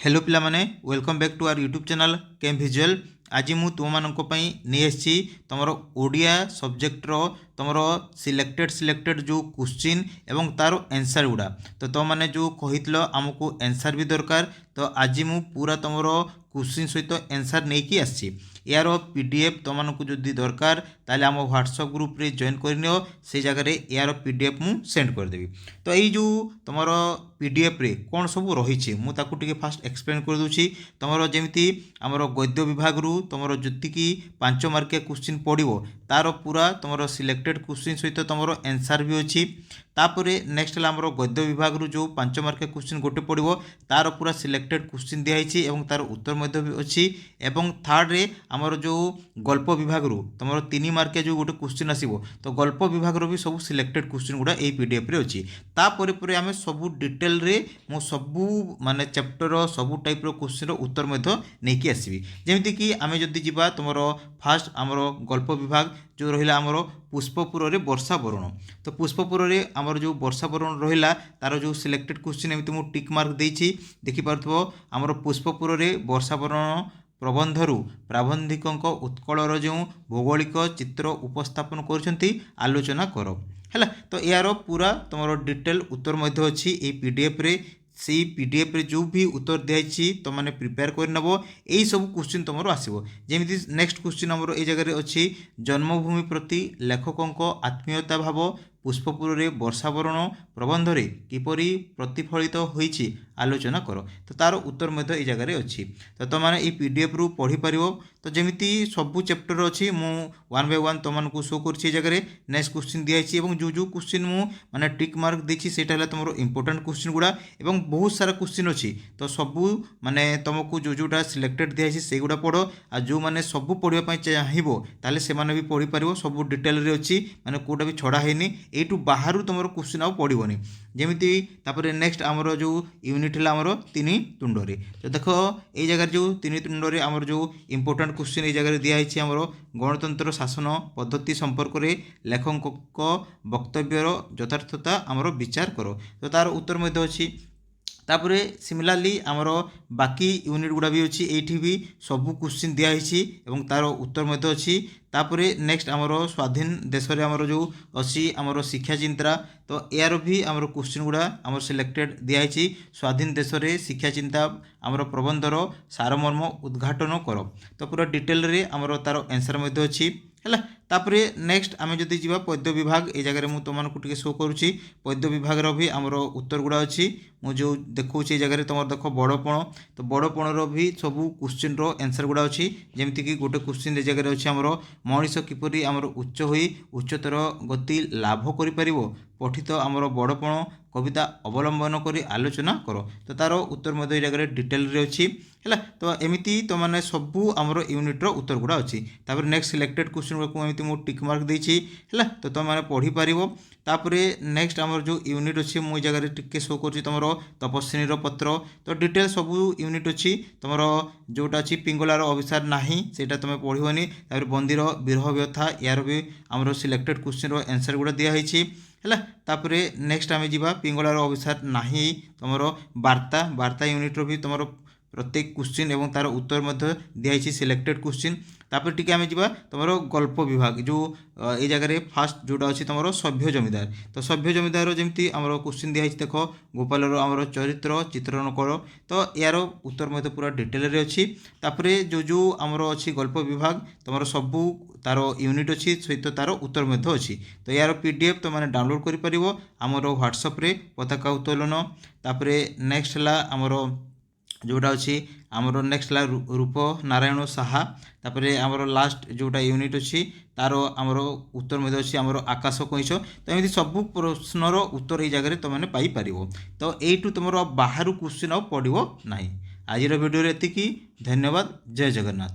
Hello पिला माने welcome back to our YouTube channel Chem Visual. आज मु तुम मानक नहीं आसी तुमर ओडिया सब्जेक्ट रो तुमर सिलेक्टेड जो क्वेश्चन एवं तार आंसर गुड़ा तो तुम मैंने जो कही आमको आंसर भी दरकार तो आज मु पूरा तुमर क्वेश्चन सहित आंसर नहीं कि आसी यार पीडीएफ तुमको जदि दरकार ताले आम व्हाट्सएप ग्रुप रे जॉइन करनियो से जगह यार पीडीएफ मु सेंड करदेवी। तो यही जो तुमर पीडीएफ रे कौन सब रही मुझे फास्ट एक्सप्लेन कर दूची। तुमर जमी आमर गद्य विभाग रु तुमर जी 5 मार्किया क्वेश्चन पड़ो तार पूरा तुमर सिलेक्टेड क्वेश्चन सहित तुमर आंसर भी अच्छी। तापर नेक्स्ट है आमर गद्य विभाग रु जो 5 मार्किया क्वेश्चन गोटे पड़ो तार पूरा सिलेक्टेड क्वेश्चन दिखाई और तार उत्तर भी अच्छी। एवं थर्ड रे आमर जो गल्प विभाग रु तुमर 3 मार्किया जो गोटे क्वेश्चन आसो तो गल्प विभाग भी सब सिलेक्टेड क्वेश्चन गुड़ा यही पीडीएफ रे अच्छी। तापर आम सब डिटेल रे मो सबू माने चैप्टर सबू टाइप रो क्वेश्चन उत्तर नहीं कि आसबि। जमीती कि आम जदि जीवा तुमर फास्ट आमर गल्प विभाग जो रहा आमर पुष्पपुर रे वर्षा बरण तो पुष्पपुर रे आमर जो वर्षा बरण रहा तार जो सिलेक्टेड क्वेश्चन एमती मुझे टिक मार्क देछि देखिपो आमर पुष्पपुर रे वर्षा बरण प्रबंधरू प्राबंधिकों उत्कलर जो भौगोलिक चित्र उपस्थापन कर आलोचना कर है। तो यार पूरा तुम डिटेल उत्तर अच्छी ये पीडीएफ रे से पीडीएफ रे जो भी उत्तर दिखाई तो मैंने प्रिपेयर करनब यही सब क्वेश्चन तुम आसो। जमी नेक्स्ट क्वेश्चन आमर ये जगह अच्छी जन्मभूमि प्रति लेखकों आत्मीयता भाव पुष्पपुर रे वर्षा बरण प्रबंध रे किपरि प्रतिफलित होईछि आलोचना कर तो तार उत्तर ये जगह अच्छी। तो तुम मैंने पीडीएफ रु पढ़ी पार तो जमी सबू चैप्टर अच्छी मु वन बाय वन तुमको शो कर जगह नेक्स्ट क्वेश्चन दिखाई और जो क्वेश्चन मु माने टिक मार्क देछि सेटा है तुम इंपोर्टेंट क्वेश्चन गुड़ा और बहुत सारा क्वेश्चन अच्छी। तो सबू माने तुमको जोटा सिलेक्टेड दिखाई से गुड़ा पढ़ आ जो मैंने सबू पढ़ाई चाहिए ताले से माने भी पढ़ी पार सबू डिटेल रे अच्छी माने कोटा भी छड़ा है एटू बाहर तुम क्वेश्चन आउ पड़ोनी। जमीती नेक्स्ट आमर जो यूनिट है आमर 3 तुंड तो देख ये जगह जो 3 तुंड आमर जो इंपोर्टेंट क्वेश्चन ये जगह दिखाई आमर गणतंत्र शासन पद्धति संपर्क में लेखक वक्तव्यर यथार्थता आमर विचार कर तो तार उत्तर अच्छी। तापर सिमिलारली आमर बाकी यूनिट गुड़ा भी अच्छी ये भी सबू क्वेश्चन दिखाई और तार उत्तर अच्छी। तापर नेक्स्ट आमर स्वाधीन देश रे आमर जो अच्छी आमर शिक्षा चिंता तो यार भी आमर क्वेश्चन गुड़ा आमर सिलेक्टेड दिखाई स्वाधीन देश रे शिक्षा चिंता आमर प्रबंधर सारमर्म उद्घाटन कर तो पूरा डिटेल रे आमर तार आंसर अच्छी है। तापर नेक्स्ट आम जदि जीवा पद्य विभाग ये जगह मुझे तुमको टे शो करुँची पद्य विभाग भी आमर उत्तर गुड़ा अच्छी जो देखा जगह तुम देख बड़पण तो बड़पणर भी सबू क्वेश्चन रो आंसर गुड़ा अच्छी। जमीती कि गोटे क्वेश्चन जगह अच्छी आमर मनीष किपरि आमर उच्च होई उच्चतर गति लाभ करि पठित आमर बड़पण कविता अवलंबन करी आलोचना कर तो तार उत्तर ये जगह डिटेल रे अच्छी है। तो एमती तो मैंने सबू आमर यूनिट्र उत्तर गुड़ा अच्छी। तापर नेक्स्ट सिलेक्टेड क्वेश्चन गुड़ा एमती मुझे टिक मार्क देछि है तो तुम मैंने पढ़ी पार। तापर नेक्स्ट आमर जो यूनिट अच्छी मुझे जगह टिके शो कर तुम तपस्विनी पत्र तो डिटेल सबू यूनिट अच्छी तुम जोटा अच्छी पिंगलार अभिसार नाही सेटा तुम पढ़ोनी। तापर बंदीर विरह व्यथा यार भी आमर सिलेक्टेड क्वेश्चन रो आंसर गुड़ा दिखाई है। तापर नेक्स्ट आम जा पिंगलार अभिसार नाही तुम वार्ता यूनिट भी तुम प्रत्येक क्वेश्चन एवं तार उत्तर दिखाई सिलेक्टेड क्वेश्चन। तापर टी आम जा तुम गल्प विभाग जो ये जगह फास्ट जोटा अच्छी तुम सभ्य जमीदार तो सभ्य जमीदार जमी आम क्वेश्चन दिखाई देख गोपाल आमर चरित्र चित्रण कर तो यार उत्तर पूरा डिटेल रे अच्छी। तापर जो आमर अच्छी गल्प विभाग तुम सबू तार यूनिट अच्छी सहित तार उत्तर अच्छी। तो यार पीडीएफ तो मैंने डाउनलोड कर आमर व्हाट्सएप रे पताका उत्तोलन। तापर नेक्स्ट है आमर जोटा अच्छी आमर नेक्स्ट है रूप नारायण साहा। तापर आमर लास्ट जोटा यूनिट अच्छी तार आमर उत्तर अच्छी आमर आकाश कईश तो एमती सबू प्रश्नर उत्तर ये जगह तुम मैंने पाइपर तो यू तुम बाहर क्वेश्चन आ पड़ो ना। आज वीडियो एति धन्यवाद। जय जगन्नाथ।